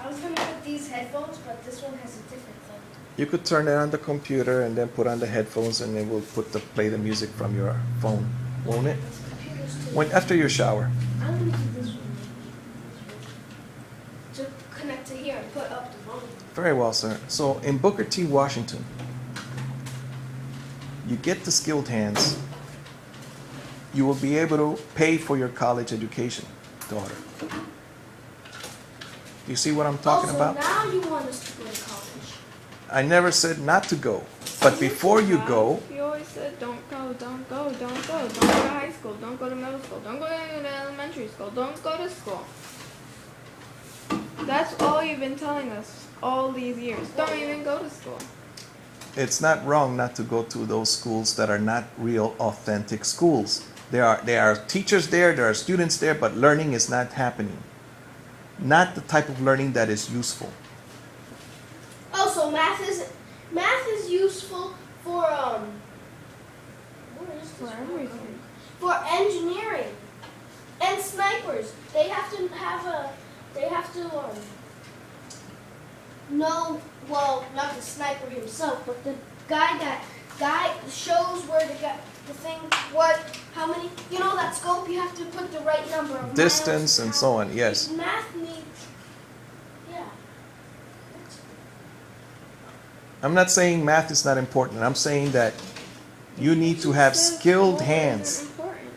was gonna put these headphones, but this one has a different thing. You could turn it on the computer and then put on the headphones, and it will play the music from your phone, won't it? This computer's too. When after your shower. I'm gonna do this one. To connect to here and put up the volume. Very well, sir. So in Booker T, Washington, you get the skilled hands. You will be able to pay for your college education, daughter. Do you see what I'm talking about? Now you want us to go to college. I never said not to go, but before you go, You always said don't go, don't go, don't go. Don't go to high school, don't go to middle school, don't go to elementary school, don't go to school. That's all you've been telling us all these years. Don't even go to school. it's not wrong not to go to those schools that are not real, authentic schools. There are teachers there are students there, but learning is not happening. Not the type of learning that is useful. Also, math is useful for what is this For one? everything. For engineering and snipers. They have to know, well, not the sniper himself, but the guy shows where the thing, how many, that scope, you have to put the right number of Distance miles and so on, yes. Math needs, yeah. I'm not saying math is not important. I'm saying that you need to have skilled hands. Important.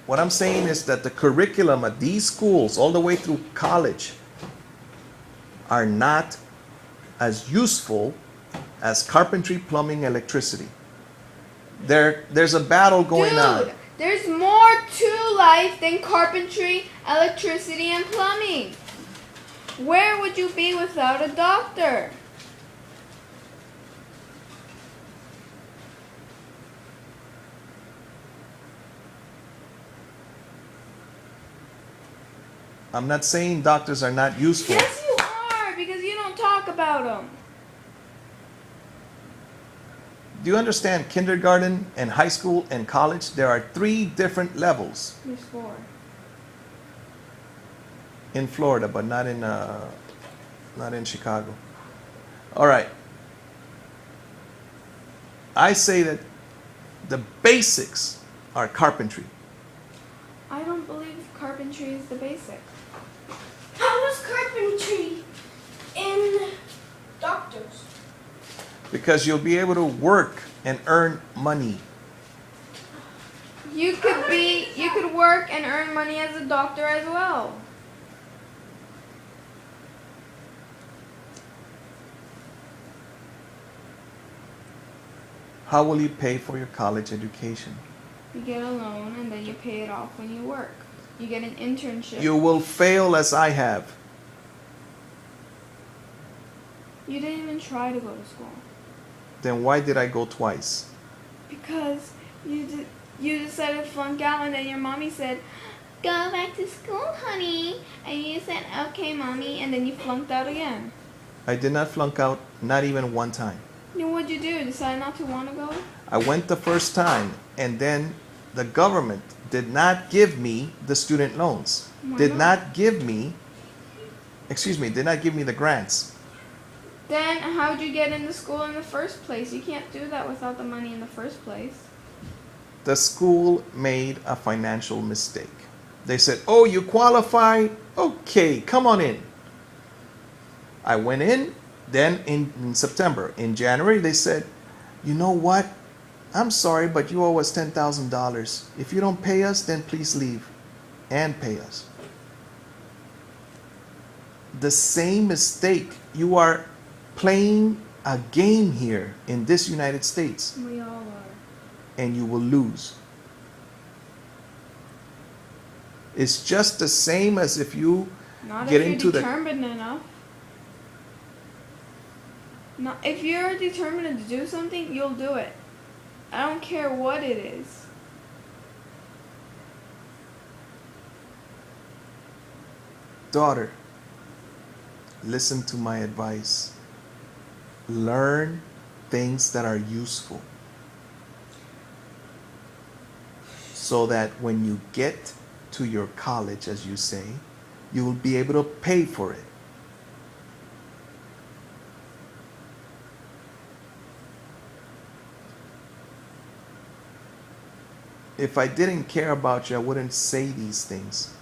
What I'm saying is that the curriculum at these schools, all the way through college, are not as useful as carpentry, plumbing, electricity. There's a battle going on. Dude, there's more to life than carpentry, electricity, and plumbing. Where would you be without a doctor? I'm not saying doctors are not useful. Yes, you are, because you don't talk about them. Do you understand kindergarten and high school and college? There are 3 different levels There's 4. in Florida, but not in Chicago. All right. I say that the basics are carpentry. I don't believe carpentry is the basic. How is carpentry in doctors? Because you'll be able to work and earn money. You could work and earn money as a doctor as well. How will you pay for your college education? You get a loan and then you pay it off when you work. You get an internship. You will fail as I have. You didn't even try to go to school. Then why did I go twice? Because you decided to flunk out, and then your mommy said, "Go back to school, honey." And you said, "Okay, mommy," and then you flunked out again. I did not flunk out, not even one time. Then what'd you do? Decide not to want to go? I went the first time, and then the government did not give me the student loans. Why Did not? not give me the grants. Then how'd you get into school in the first place? You can't do that without the money in the first place. The school made a financial mistake. They said, "Oh, you qualify? Okay, come on in." I went in, then in September. In January, they said, "You know what? I'm sorry, but you owe us $10,000. If you don't pay us, then please leave and pay us." The same mistake. You are playing a game here in this United States, We all are. and you will lose. It's just the same as if you Not get if into you're the determined enough. Not if you're determined to do something, you'll do it. I don't care what it is. daughter, listen to my advice. Learn things that are useful, so that when you get to your college, as you say, you will be able to pay for it. If I didn't care about you, I wouldn't say these things.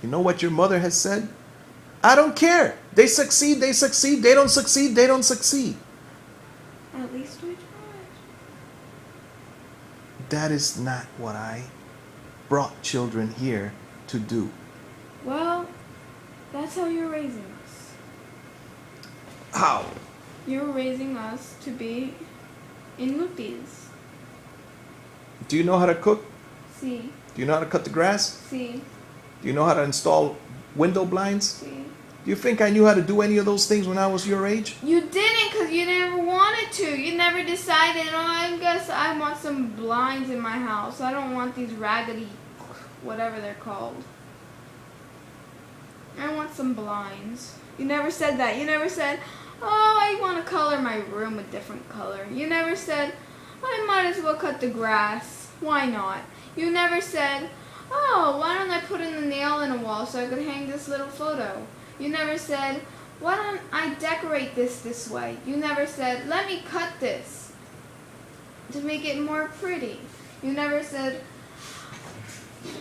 You know what your mother has said? I don't care. They succeed, they succeed. They don't succeed, they don't succeed. At least we tried. That is not what I brought children here to do. Well, that's how you're raising us. How? You're raising us to be inútiles. Do you know how to cook? Sí, Do you know how to cut the grass? sí, Do you know how to install window blinds? sí. Do you think I knew how to do any of those things when I was your age? You didn't because you never wanted to. You never decided, oh, I guess I want some blinds in my house. I don't want these raggedy, whatever they're called. I want some blinds. You never said that. You never said, oh, I want to color my room a different color. You never said, I might as well cut the grass. Why not? You never said, oh, why don't I put in the nail in a wall so I could hang this little photo? You never said, why don't I decorate this way? You never said, let me cut this to make it more pretty. You never said,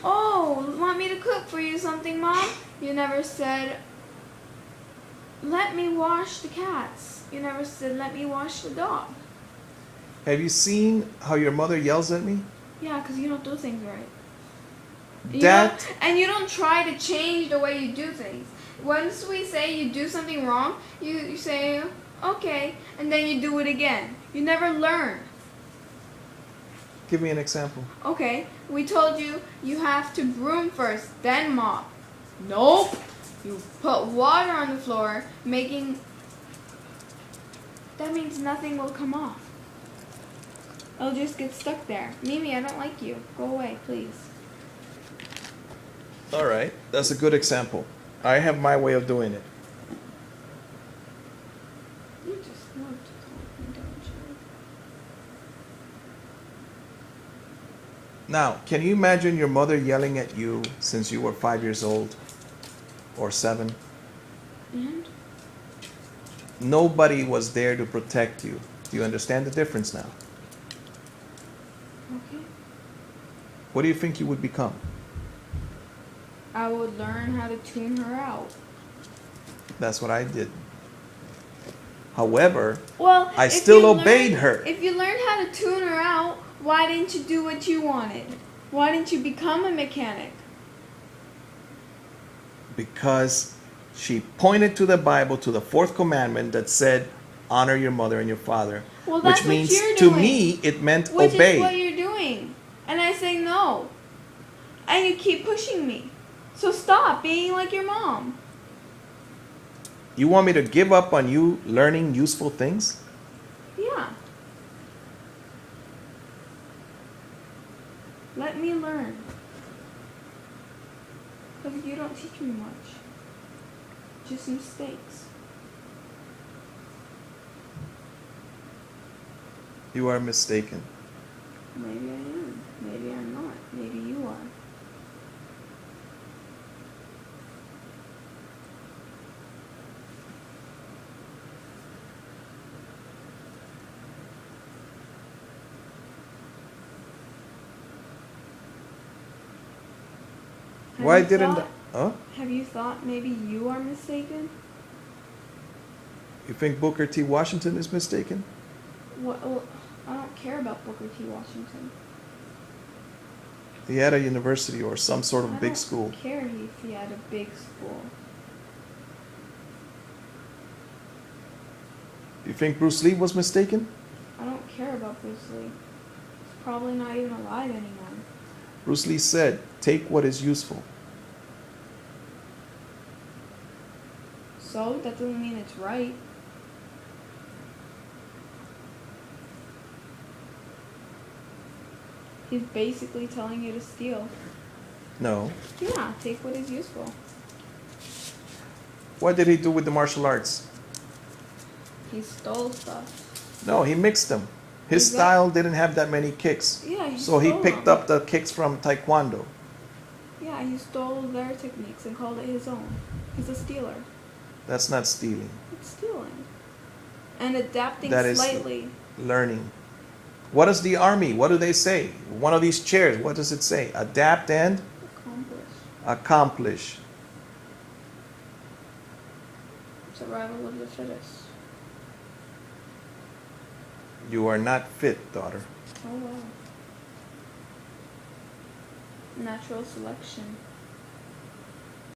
oh, want me to cook for you something, Mom? You never said, let me wash the cats. You never said, let me wash the dog. Have you seen how your mother yells at me? Yeah, because you don't do things right. That And you don't try to change the way you do things. Once we say you do something wrong, you say, okay, and then you do it again. You never learn. Give me an example. Okay, we told you you have to broom first, then mop. Nope. You put water on the floor, making... That means nothing will come off. It'll just get stuck there. Mimi, I don't like you. Go away, please. All right, that's a good example. I have my way of doing it. You just love to talk me, don't you? Now, can you imagine your mother yelling at you since you were 5 years old or 7? And? Nobody was there to protect you. Do you understand the difference now? Okay. What do you think you would become? I would learn how to tune her out. That's what I did. However, Well, I if still you obeyed learned- her. If you learned how to tune her out, why didn't you do what you wanted? Why didn't you become a mechanic? Because she pointed to the Bible, to the 4th commandment that said, honor your mother and your father. Well, that's Which what means, you're to doing. me, it meant Which obey. is what you're doing. And I say no. And you keep pushing me. So stop being like your mom. You want me to give up on you learning useful things? Yeah. Let me learn. Because you don't teach me much. Just mistakes. You are mistaken. Maybe I am. Maybe I'm not. Maybe you are. Have Why you didn't thought- Huh? Have you thought maybe you are mistaken? You think Booker T. Washington is mistaken? Well, I don't care about Booker T. Washington. He had a university or some sort of I big don't school. care if he had a big school. You think Bruce Lee was mistaken? I don't care about Bruce Lee. He's probably not even alive anymore. Bruce Lee said, take what is useful. So, that doesn't mean it's right. He's basically telling you to steal. No. Yeah, take what is useful. What did he do with the martial arts? He stole stuff. No, he mixed them. His Exact- style didn't have that many kicks. Yeah, he So he stole picked them. up the kicks from Taekwondo. Yeah, he stole their techniques and called it his own. He's a stealer. That's not stealing. It's stealing. And adapting That is- slightly. Learning. What does the army, what do they say? One of these chairs, what does it say? Adapt and Accomplish. accomplish. Survival of the fittest. You are not fit, daughter. Oh wow. Natural selection.